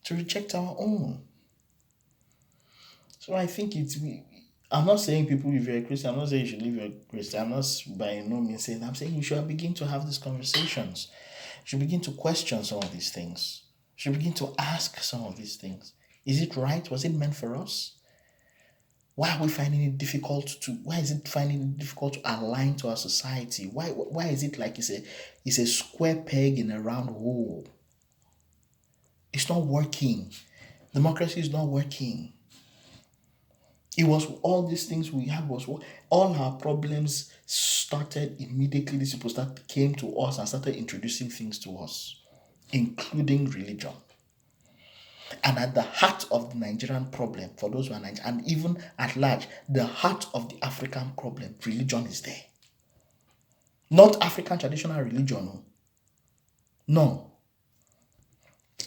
to reject our own. So I think I'm not saying people, if you're a Christian, I'm not saying you should leave your Christian. I'm not by no means saying I'm saying you should begin to have these conversations. You should begin to question some of these things. You should begin to ask some of these things. Is it right? Was it meant for us? Why are we finding it difficult to why is it finding it difficult to align to our society? Why is it like it's a square peg in a round hole? It's not working. Democracy is not working. It was all these things we had was what all our problems started immediately. These people came to us and started introducing things to us, including religion. And at the heart of the Nigerian problem, for those who are Nigerian, and even at large, the heart of the African problem, religion is there. Not African traditional religion, no. No.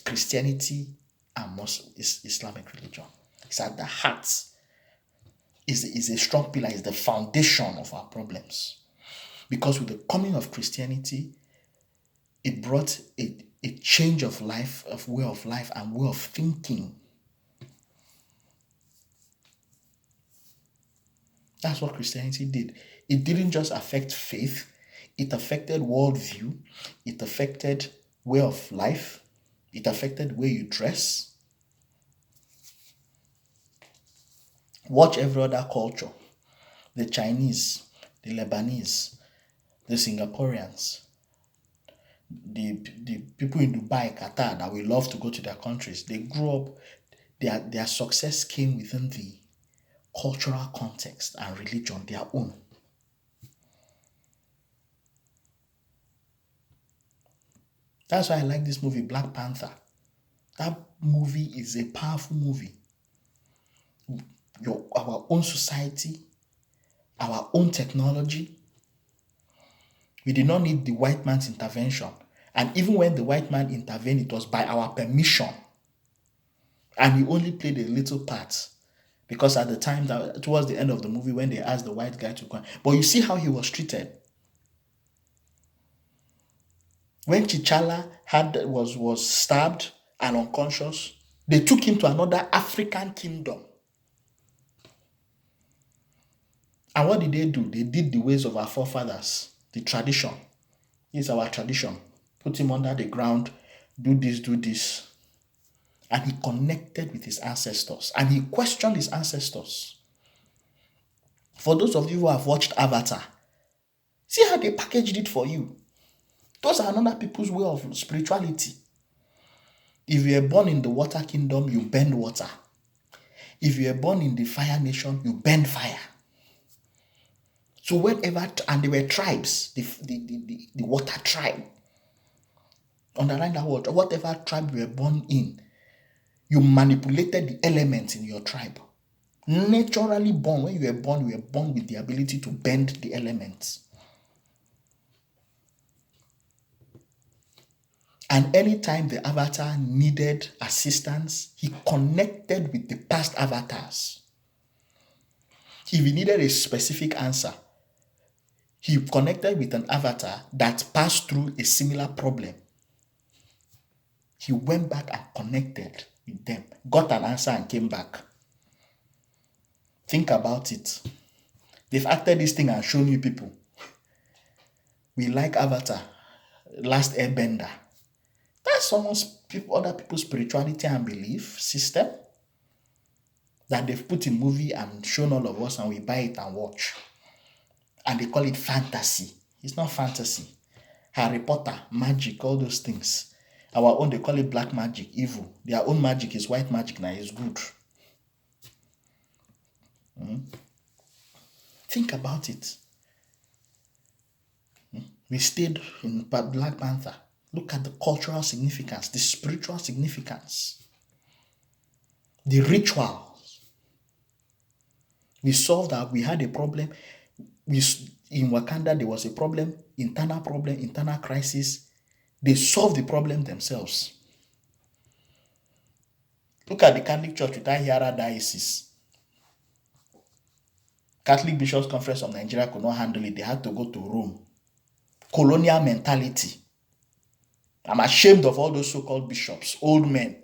Christianity and Muslim is Islamic religion. It's at the heart. Is a strong pillar, is the foundation of our problems. Because with the coming of Christianity, it brought a change of life, of way of life and way of thinking. That's what Christianity did. It didn't just affect faith, it affected worldview, it affected way of life, it affected way you dress. Watch every other culture. The Chinese, the Lebanese, the Singaporeans, the people in Dubai, Qatar that we love to go to their countries. They grew up, their success came within the cultural context and religion, their own. That's why I like this movie, Black Panther. That movie is a powerful movie. Our own society, our own technology. We did not need the white man's intervention. And even when the white man intervened, it was by our permission. And he only played a little part. Because at the time, towards the end of the movie, when they asked the white guy to come, but you see how he was treated. When T'Challa was stabbed and unconscious, they took him to another African kingdom. And what did they do? They did the ways of our forefathers, the tradition. It's our tradition. Put him under the ground, do this, do this. And he connected with his ancestors. And he questioned his ancestors. For those of you who have watched Avatar, see how they packaged it for you. Those are another people's way of spirituality. If you are born in the water kingdom, you bend water. If you are born in the fire nation, you bend fire. So whenever, and there were tribes, the water tribe. Underline that word, whatever tribe you were born in, you manipulated the elements in your tribe. Naturally born, when you were born with the ability to bend the elements. And anytime the avatar needed assistance, he connected with the past avatars. If he needed a specific answer, he connected with an avatar that passed through a similar problem. He went back and connected with them, got an answer and came back. Think about it. They've acted this thing and shown you people. We like Avatar, Last Airbender. That's other people's spirituality and belief system that they've put in movie and shown all of us, and we buy it and watch. And they call it fantasy. It's not fantasy. Harry Potter, magic, all those things. Our own, they call it black magic, evil. Their own magic is white magic, now it's good. Think about it. We stayed in Black Panther. Look at the cultural significance, the spiritual significance, the rituals. We solved that. We had a problem. In Wakanda, there was a problem, internal crisis. They solved the problem themselves. Look at the Catholic Church with Ahira Diocese. Catholic Bishops' Conference of Nigeria could not handle it. They had to go to Rome. Colonial mentality. I'm ashamed of all those so-called bishops, old men.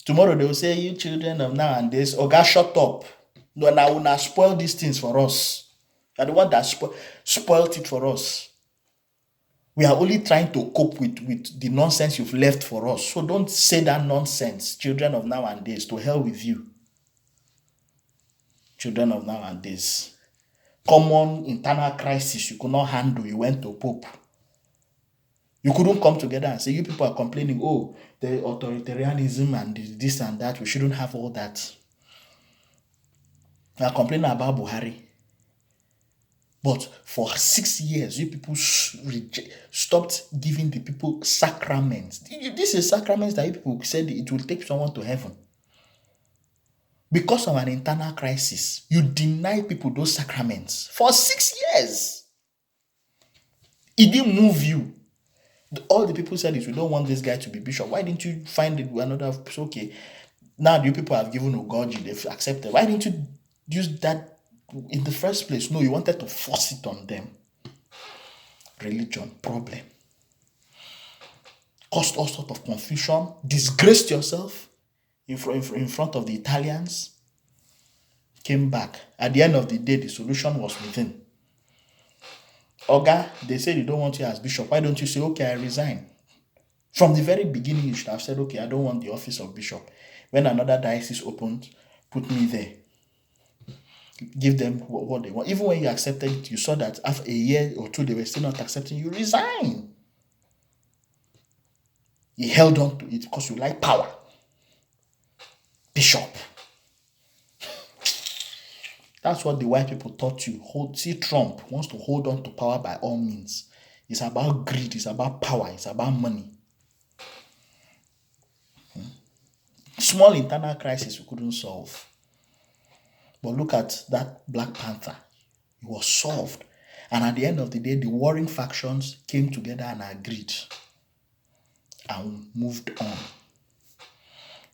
Tomorrow they will say, you children of nowadays, Oga, shut up. No, now una spoil these things for us. You're the one that spoiled it for us. We are only trying to cope with the nonsense you've left for us. So don't say that nonsense, children of nowadays. To hell with you. Children of nowadays. Common internal crisis you could not handle. You went to Pope. You couldn't come together and say, you people are complaining, oh, the authoritarianism and this and that. We shouldn't have all that. We are complaining about Buhari. But for 6 years, you people stopped giving the people sacraments. This is sacraments that you people said it will take someone to heaven. Because of an internal crisis, you deny people those sacraments for 6 years. It didn't move you. All the people said is, we don't want this guy to be bishop. Why didn't you find it another? Okay, now you people have given Ugoji, they've accepted. Why didn't you use that in the first place? No, you wanted to force it on them. Religion, problem. Caused all sorts of confusion. Disgraced yourself in front of the Italians. Came back. At the end of the day, the solution was within. Oga, they say they don't want you as bishop. Why don't you say, okay, I resign? From the very beginning, you should have said, okay, I don't want the office of bishop. When another diocese opened, put me there. Give them what they want. Even when you accepted it, you saw that after a year or two, they were still not accepting, you resign. You held on to it because you like power. Bishop. That's what the white people taught you. See, Trump wants to hold on to power by all means. It's about greed. It's about power. It's about money. Small internal crisis we couldn't solve. But look at that Black Panther. It was solved. And at the end of the day, the warring factions came together and agreed and moved on.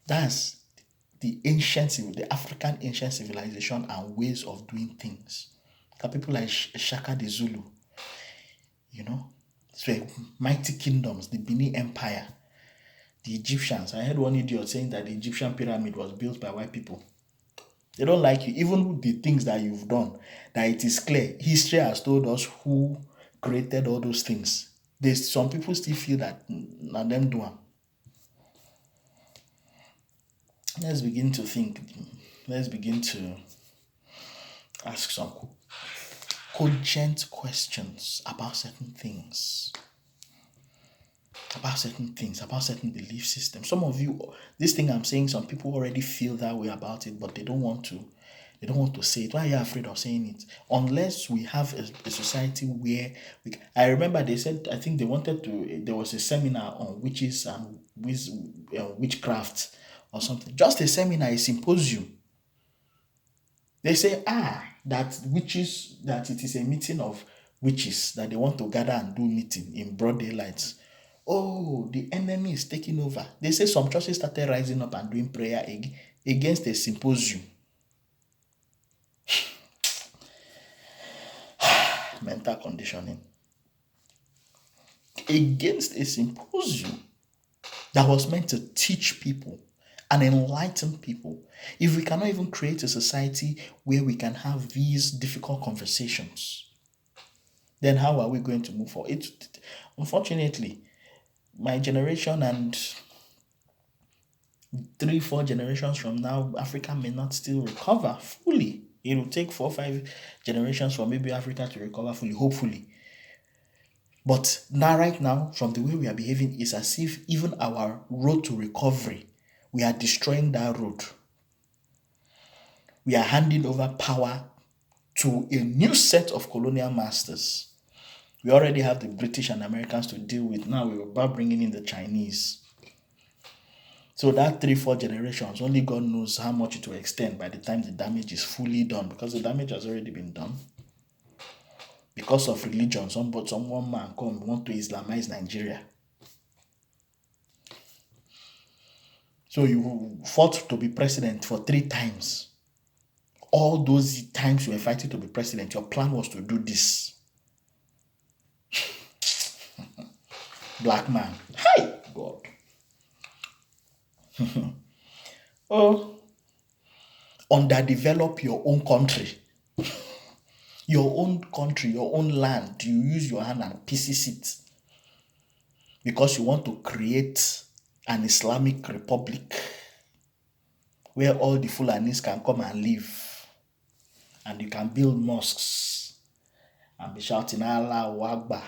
That's the African ancient civilization and ways of doing things. People like Shaka the Zulu, so mighty kingdoms, the Benin Empire, the Egyptians. I heard one idiot saying that the Egyptian pyramid was built by white people. They don't like you, even with the things that you've done, that it is clear. History has told us who created all those things. Some people still feel that not them do them. Let's begin to think. Let's begin to ask some cogent questions about certain things. About certain belief systems. Some of you, this thing I'm saying, some people already feel that way about it, but they don't want to say it. Why are you afraid of saying it? Unless we have a society where I remember they said, I think they wanted to, there was a seminar on witches and witchcraft or something. Just a seminar, a symposium. They say, that witches, that it is a meeting of witches, that they want to gather and do meeting in broad daylight. Oh, the enemy is taking over. They say some churches started rising up and doing prayer against a symposium. Mental conditioning. Against a symposium that was meant to teach people and enlighten people. If we cannot even create a society where we can have these difficult conversations, then how are we going to move forward? Unfortunately, my generation and 3-4 generations from now, Africa may not still recover fully. It will take 4-5 generations for maybe Africa to recover fully, hopefully. But right now, from the way we are behaving, it's as if even our road to recovery, we are destroying that road. We are handing over power to a new set of colonial masters. We already have the British and Americans to deal with. Now we're about bringing in the Chinese. So that 3-4 generations, only God knows how much it will extend by the time the damage is fully done, because the damage has already been done. Because of religion, some one man want to Islamize Nigeria. So you fought to be president for 3 times. All those times you were fighting to be president, your plan was to do this. Black man. Hi, God. Oh, underdevelop your own country. Your own country, your own land. You use your hand and pieces it because you want to create an Islamic republic where all the Fulanis can come and live and you can build mosques and be shouting Allah Akbar.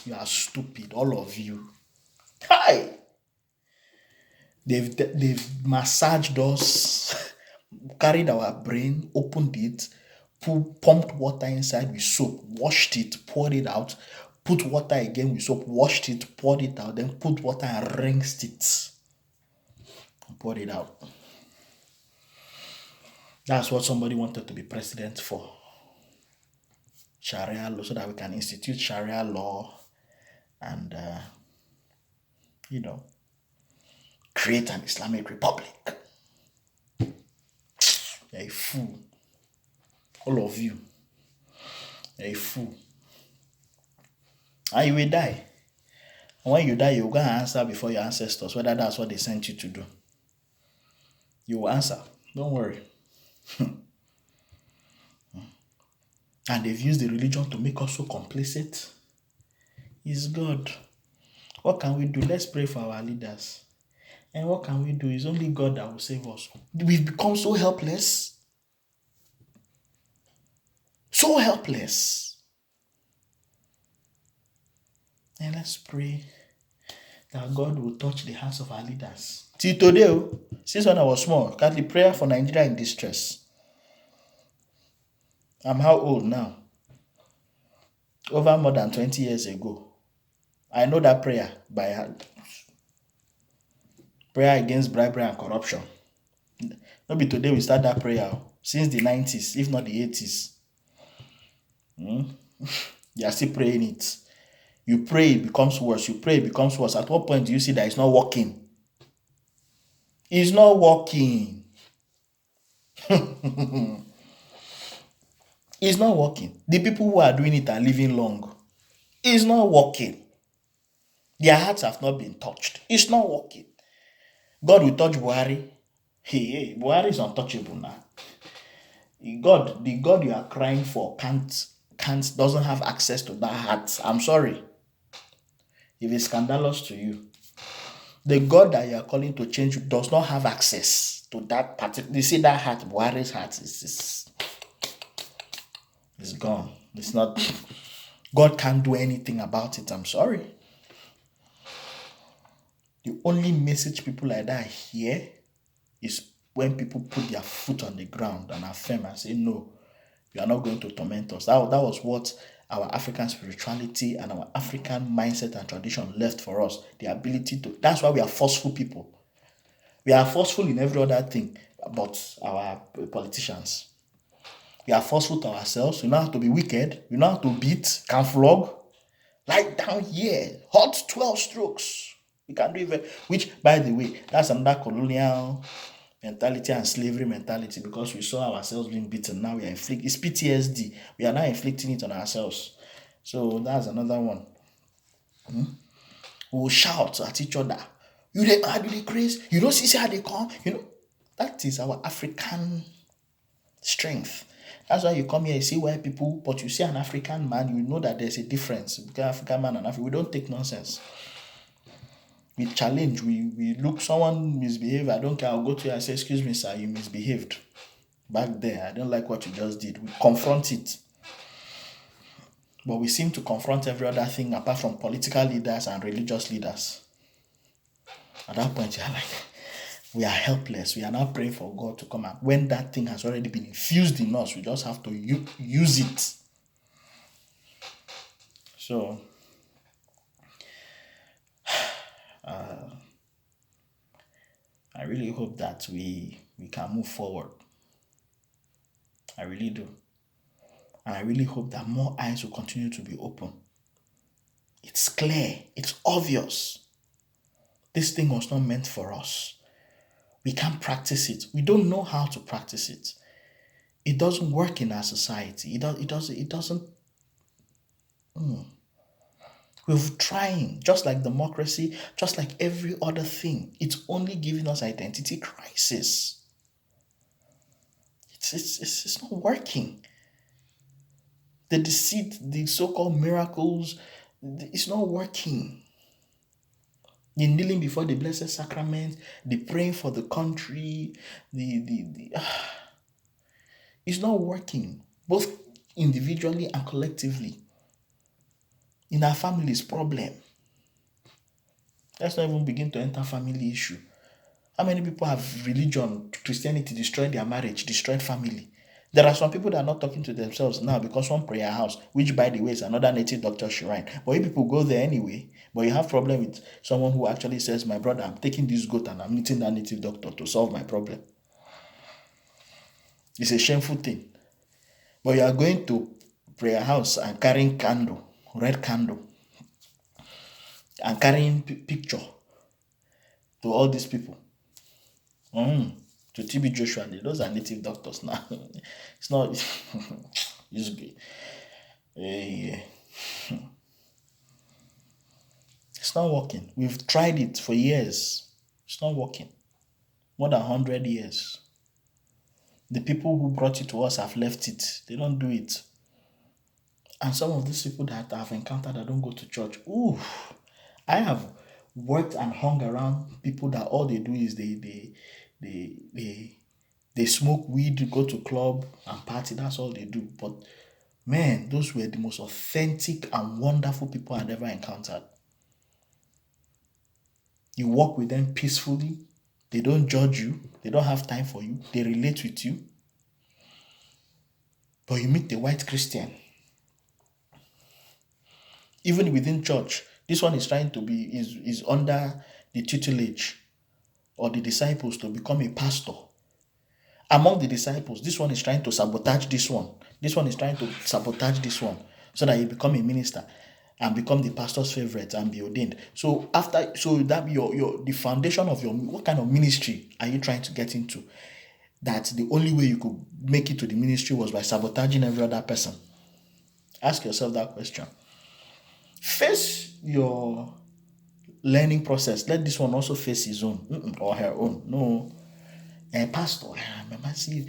You are stupid, all of you. Hi! They've massaged us, carried our brain, opened it, pumped water inside with soap, washed it, poured it out, put water again with soap, washed it, poured it out, then put water and rinsed it, and poured it out. That's what somebody wanted to be president for. Sharia law, so that we can institute Sharia law and, you know, create an Islamic republic. You're a fool. All of you. You're a fool. And you will die. And when you die, you will go and answer before your ancestors whether that's what they sent you to do. You will answer. Don't worry. And they've used the religion to make us so complicit. It's God. What can we do? Let's pray for our leaders. And what can we do? It's only God that will save us. We've become so helpless. So helpless. And let's pray that God will touch the hearts of our leaders. Till today, since when I was small, got the prayer for Nigeria in distress. I'm how old now? Over more than 20 years ago. I know that prayer by heart. Prayer against bribery and corruption. Maybe today we start that prayer since the 90s, if not the 80s. You are still praying it. You pray, it becomes worse. You pray, it becomes worse. At what point do you see that it's not working? It's not working. It's not working. The people who are doing it are living long. It's not working. Their hearts have not been touched. It's not working. God will touch Buhari. Hey, Buhari is untouchable now. The God you are crying for doesn't have access to that heart. I'm sorry if it's scandalous to you. The God that you are calling to change you does not have access to that particular. You see that heart, Buhari's heart is gone. It's not. God can't do anything about it. I'm sorry. The only message people like that hear is when people put their foot on the ground and affirm and say, no, you are not going to torment us. That was what our African spirituality and our African mindset and tradition left for us. The ability to, that's why we are forceful people. We are forceful in every other thing about our politicians. We are forceful to ourselves. We know how to be wicked. We know how to beat, can flog. Lie down here, hot 12 strokes. We can do it, which, by the way, that's another colonial mentality and slavery mentality, because we saw ourselves being beaten. Now we are inflicting, it's PTSD. We are now inflicting it on ourselves. So that's another one. We will shout at each other. You dey mad, you dey crazy. You don't see how they come. You know, that is our African strength. That's why you come here, you see white people, but you see an African man, you know that there's a difference between African man and African. We don't take nonsense. We challenge, we look, someone misbehave, I don't care, I'll go to you and say, excuse me, sir, you misbehaved back there. I don't like what you just did. We confront it. But we seem to confront every other thing apart from political leaders and religious leaders. At that point, you're like, we are helpless. We are now praying for God to come out. When that thing has already been infused in us, we just have to use it. So, I really hope that we can move forward. I really do. And I really hope that more eyes will continue to be open. It's clear. It's obvious. This thing was not meant for us. We can't practice it. We don't know how to practice it. It doesn't work in our society. It doesn't. We're trying, just like democracy, just like every other thing. It's only giving us identity crisis. It's not working. The deceit, the so-called miracles, it's not working. The kneeling before the Blessed Sacrament, the praying for the country, it's not working, both individually and collectively. In our families, problem. Let's not even begin to enter family issue. How many people have religion, Christianity destroyed their marriage, destroyed family? There are some people that are not talking to themselves now because one prayer house, which by the way is another native doctor shrine. But you people go there anyway. But you have problem with someone who actually says, my brother, I'm taking this goat and I'm meeting that native doctor to solve my problem. It's a shameful thing. But you are going to prayer house and carrying candle, red candle, and carrying picture to all these people. To TB Joshua, those are native doctors now. It's not. It's good. Yeah. It's not working. We've tried it for years. It's not working. More than 100 years. The people who brought it to us have left it. They don't do it. And some of these people that I've encountered that don't go to church, I have worked and hung around people that all they do is they smoke weed, go to club and party. That's all they do. But man, those were the most authentic and wonderful people I'd ever encountered. You walk with them peacefully. They don't judge you. They don't have time for you. They relate with you. But you meet the white Christian. Even within church, this one is trying to be, is under the tutelage or the disciples to become a pastor. Among the disciples, this one is trying to sabotage this one. This one is trying to sabotage this one so that you become a minister and become the pastor's favorite and be ordained. So that your the foundation of your, what kind of ministry are you trying to get into? That the only way you could make it to the ministry was by sabotaging every other person. Ask yourself that question. Face your learning process. Let this one also face his own or her own. No, pastor, Mama, see,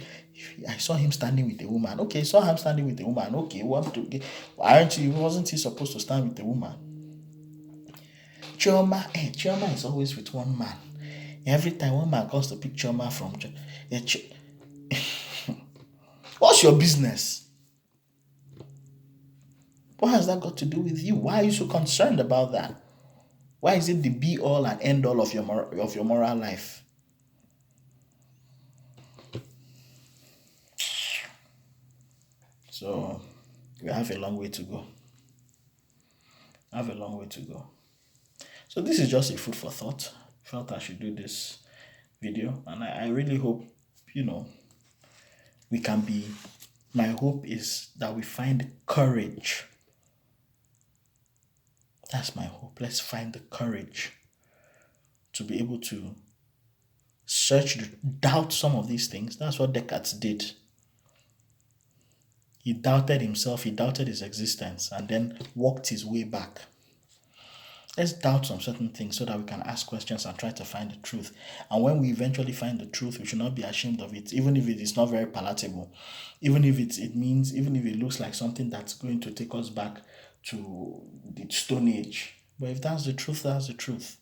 I saw him standing with a woman. Okay, saw him standing with a woman. Okay, wasn't he supposed to stand with a woman? Chioma is always with one man. Every time one man comes to pick Chioma from what's your business? What has that got to do with you? Why are you so concerned about that? Why is it the be all and end all of your moral life? So we have a long way to go. So this is just a food for thought. I felt I should do this video, and I really hope, we can be, my hope is that we find courage. That's my hope. Let's find the courage to be able to doubt some of these things. That's what Descartes did. He doubted himself, he doubted his existence, and then walked his way back. Let's doubt some certain things so that we can ask questions and try to find the truth. And when we eventually find the truth, we should not be ashamed of it, even if it is not very palatable, even if even if it looks like something that's going to take us back to the Stone Age. But if that's the truth, that's the truth.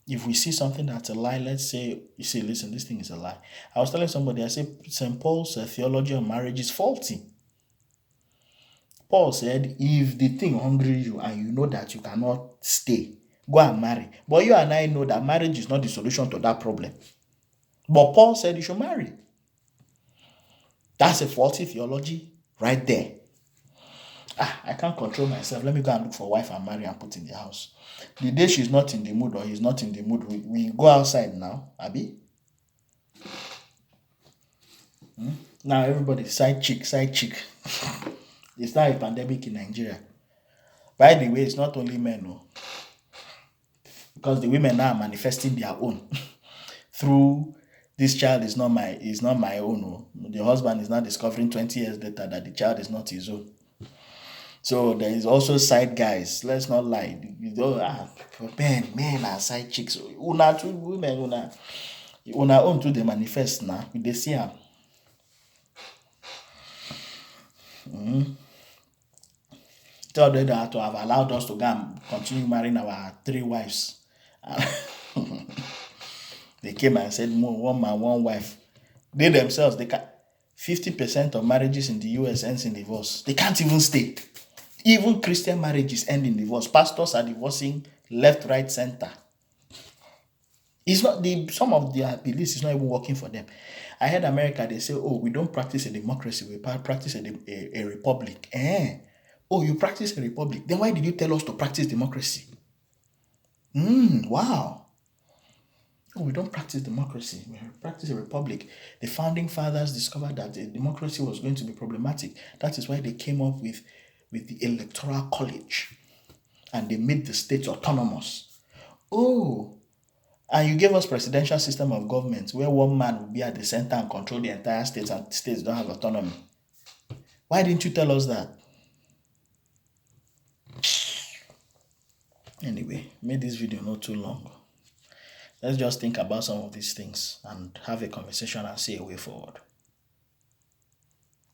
If we see something that's a lie, let's say, listen, this thing is a lie. I was telling somebody, I said, St. Paul's theology on marriage is faulty. Paul said, if the thing hungry you and you know that you cannot stay, go and marry. But you and I know that marriage is not the solution to that problem. But Paul said you should marry. That's a faulty theology right there. I can't control myself. Let me go and look for a wife and marry and put in the house. The day she's not in the mood or he's not in the mood, we go outside now, Abi. Now everybody, side chick. It's not a pandemic in Nigeria. By the way, it's not only men, no. Because the women now are manifesting their own through this child is not my own. No. The husband is now discovering 20 years later that the child is not his own. So there is also side guys. Let's not lie. Men are side chicks. Una two women, una own too they manifest now. They see them. Tell them that to have allowed us to go and continue marrying our 3 wives. They came and said, one man, one wife. They themselves, they can 50% of marriages in the US ends in divorce. They can't even stay. Even Christian marriages end in divorce. Pastors are divorcing left, right, center. It's not some of their beliefs is not even working for them. I heard America, they say, oh, we don't practice a democracy, we practice a republic. Oh, you practice a republic. Then why did you tell us to practice democracy? Wow. Oh, we don't practice democracy, we practice a republic. The founding fathers discovered that the democracy was going to be problematic. That is why they came up with the electoral college and they made the states autonomous. Oh, and you gave us presidential system of government where one man will be at the center and control the entire state and states don't have autonomy. Why didn't you tell us that? Anyway, made this video not too long. Let's just think about some of these things and have a conversation and see a way forward.